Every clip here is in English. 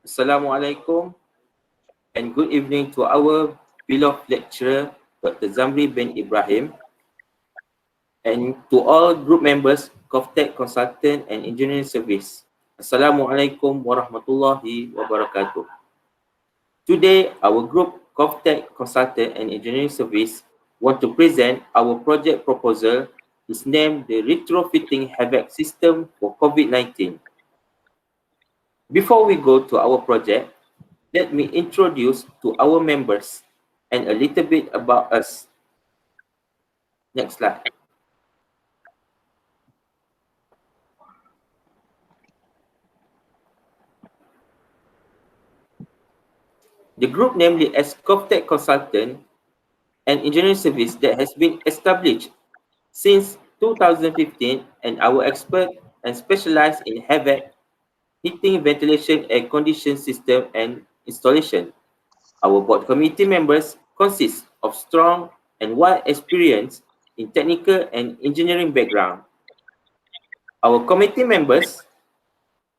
Assalamualaikum and good evening to our beloved lecturer, Dr. Zamri bin Ibrahim, and to all group members, Cov19 Consultant and Engineering Service. Assalamualaikum warahmatullahi wabarakatuh. Today, our group, Cov19 Consultant and Engineering Service, want to present our project proposal. Is named the Retrofitting HVAC System for COVID-19. Before we go to our project, let me introduce to our members and a little bit about us. Next slide. The group namely as Cov19 Consultant and Engineering Service that has been established since 2015, and our expert and specialized in HVAC, heating, ventilation, air condition system and installation. Our board committee members consist of strong and wide experience in technical and engineering background. Our committee members,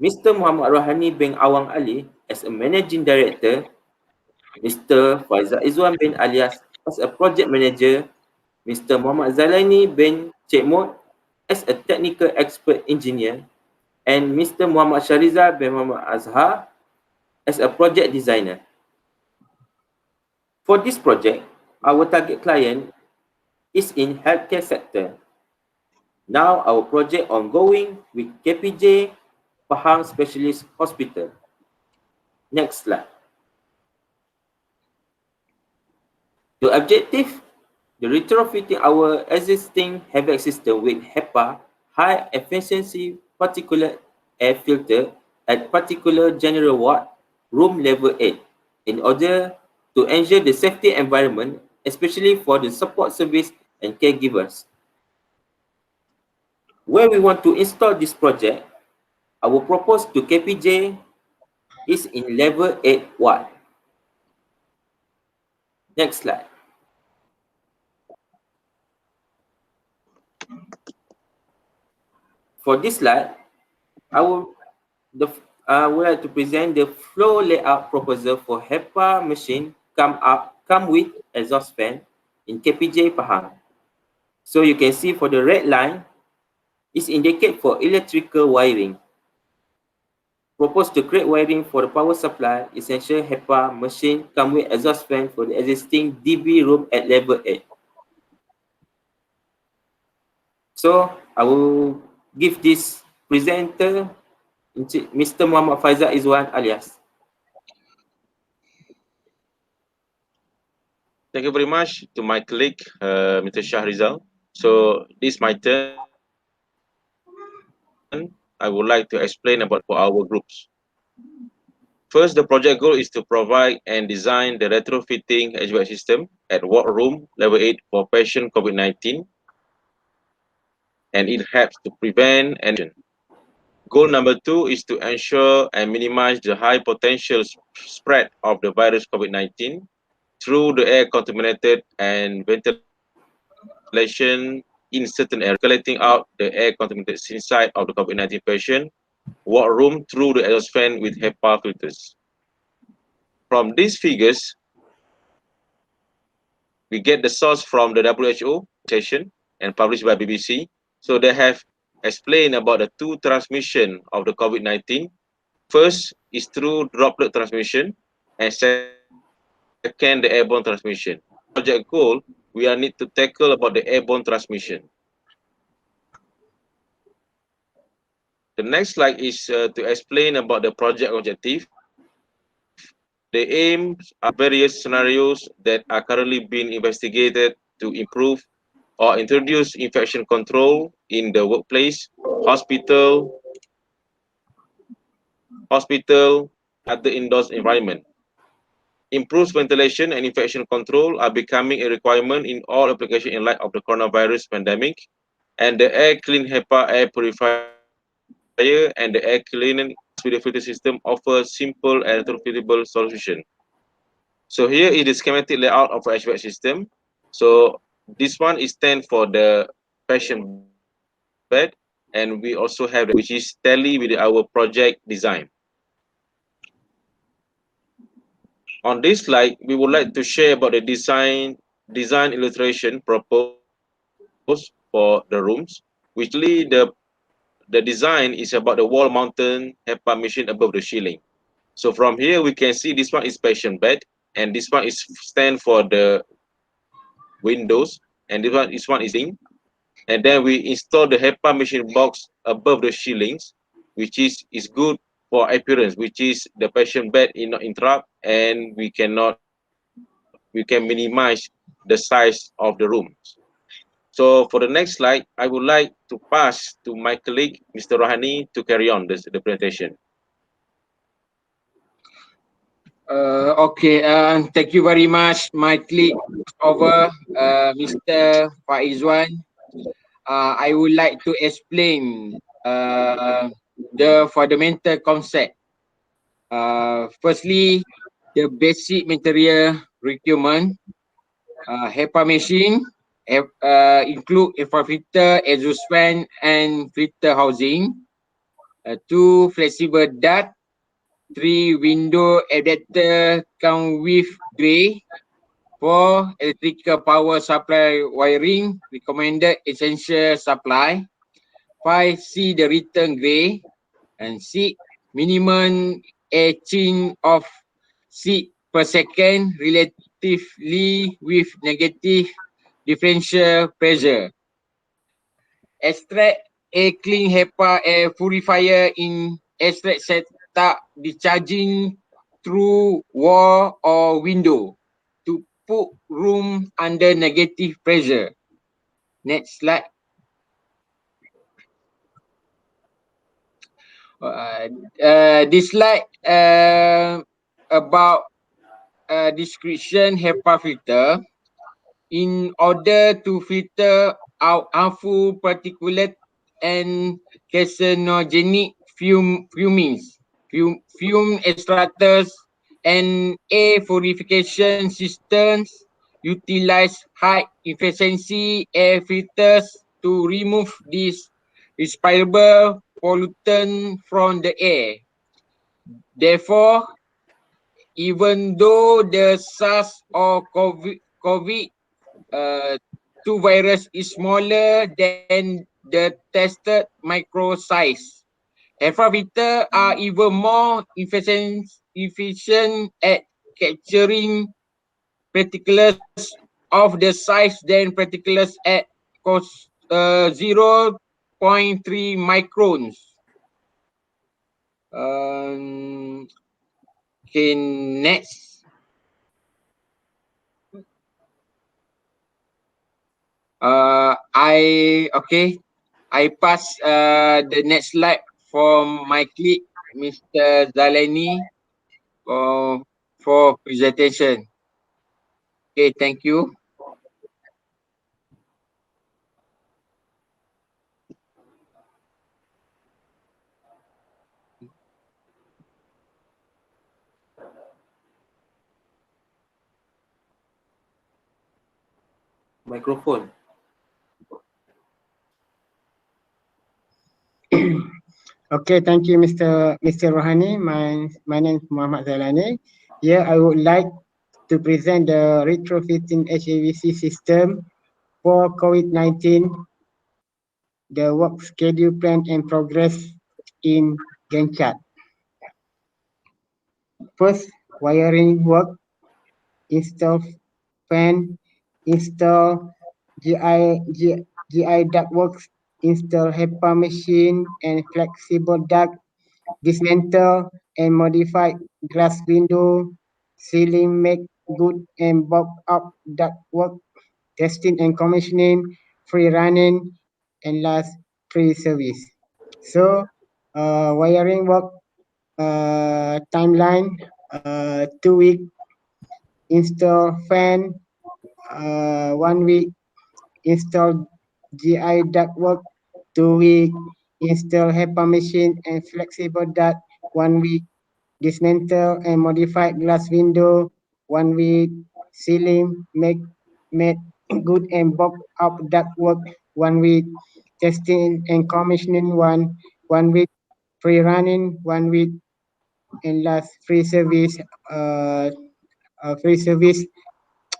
Mr. Muhammad Rohani bin Awang Ali as a managing director, Mr. Faizal Izwan bin Alias as a project manager, Mr. Muhammad Zalaini bin Cekmod as a technical expert engineer, and Mr. Muhammad Shariza bin Muhammad Azhar as a project designer. For this project, our target client is in healthcare sector. Now our project ongoing with KPJ Pahang Specialist Hospital. Next slide. The objective, the retrofitting our existing HVAC system with HEPA, high efficiency particulate air filter at particular general ward, room level 8, in order to ensure the safety environment, especially for the support service and caregivers. Where we want to install this project, our proposed to KPJ is in level 8 ward. Next slide. For this slide, I would like to present the flow layout proposal for HEPA machine come with exhaust fan in KPJ Pahang. So you can see for the red line is indicate for electrical wiring. Proposed to create wiring for the power supply, essential HEPA machine come with exhaust fan for the existing DB room at level 8. So I will give this presenter Mr. Muhammad Faizal Izwan alias. Thank you very much to my colleague, Mr. Shahrizal. So this is my turn. I would like to explain about for our groups. First, the project goal is to provide and design the retrofitting HVAC system at ward room level 8 for patient COVID-19, and it helps to prevent and goal number 2 is to ensure and minimize the high potential spread of the virus COVID-19 through the air contaminated and ventilation in certain areas, collecting out the air contaminated inside of the COVID-19 patient ward room through the exhaust fan with HEPA filters. From these figures, we get the source from the WHO session and published by BBC. So they have explained about the two transmission of the COVID-19. First is through droplet transmission, and second, the airborne transmission. Project goal, we are need to tackle about the airborne transmission. The next slide is to explain about the project objective. The aims are various scenarios that are currently being investigated to improve or introduce infection control in the workplace, hospital, other indoors environment. Improved ventilation and infection control are becoming a requirement in all applications in light of the coronavirus pandemic, and the air clean HEPA air purifier and the air cleaning with the filter system offer simple and retrofitable solution. So here is the schematic layout of HVAC system. So this one is stand for the patient bed, and we also have which is tally with our project design. On this slide, we would like to share about the design illustration proposed for the rooms, which the design is about the wall mountain HEPA machine above the ceiling. So from here we can see this one is patient bed, and this one is stand for the windows, and this one is in. And then we install the HEPA machine box above the ceilings, which is good for appearance, which is the patient bed is not interrupt, and we can minimize the size of the rooms. So for the next slide, I would like to pass to my colleague, Mr. Rohani, to carry on the presentation. Okay, thank you very much, my colleague over, Mr. Faizwan. I would like to explain the fundamental concept. Firstly, the basic material requirement. HEPA machine include HEPA filter, exhaust fan, and filter housing. Two flexible duct. Three window adapter come with gray. Four electrical power supply wiring recommended essential supply. Five see the written gray. And six minimum etching of seat per second relatively with negative differential pressure. Extract air clean HEPA air purifier in extract setup discharging through wall or window to put room under negative pressure. Next slide. This slide about description HEPA filter. In order to filter out harmful particulate and carcinogenic fume extractors and air purification systems utilize high efficiency air filters to remove these respirable pollutant from the air. Therefore, even though the SARS or COVID uh, 2 virus is smaller than the tested micro size. HEPA filter are even more efficient at capturing particles of the size than particles at zero point 0.3 microns. Okay, next. I pass the next slide from my colleague, Mr. Zalani, for presentation. Okay, thank you. Microphone. Okay, thank you, Mr. Rohani. My name is Muhammad Zalani. Here, I would like to present the retrofitting HVAC system for COVID-19, the work schedule plan and progress in Gantt chart. First, wiring work, install fan, install GI ductworks, install HEPA machine and flexible duct, dismantle and modify glass window, ceiling, make good and bulk up ductwork, testing and commissioning, free running, and last free service. So, wiring work timeline, 2 week, install fan, 1 week, install GI ductwork, 2 week, install HEPA machine and flexible duct, 1 week, dismantle and modify glass window, 1 week, ceiling, make good and bulk up ductwork, 1 week, testing and commissioning 1 week, free running 1 week, and last free service free service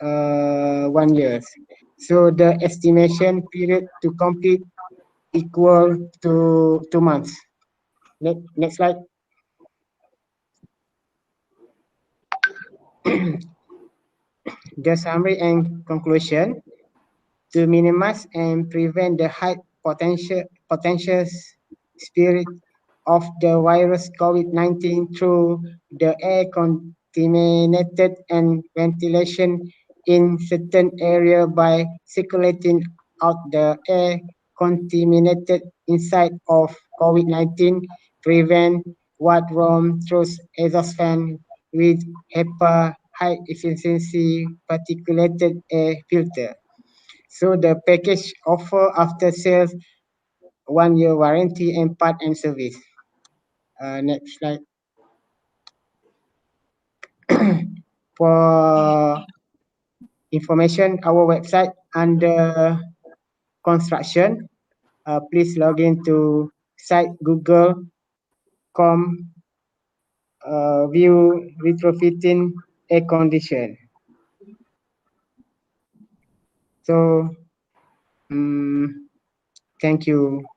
1 year. So the estimation period to complete equal to 2 months. Next slide. The summary and conclusion. To minimize and prevent the high potential spread of the virus COVID-19 through the air contaminated and ventilation in certain area by circulating out the air contaminated inside of COVID-19, prevent what roam through exhaust fan with HEPA high efficiency particulated air filter. So the package offer after sales 1 year warranty and part and service. Next slide. For information, our website under construction. Please log into site google.com view retrofitting air condition. So, thank you.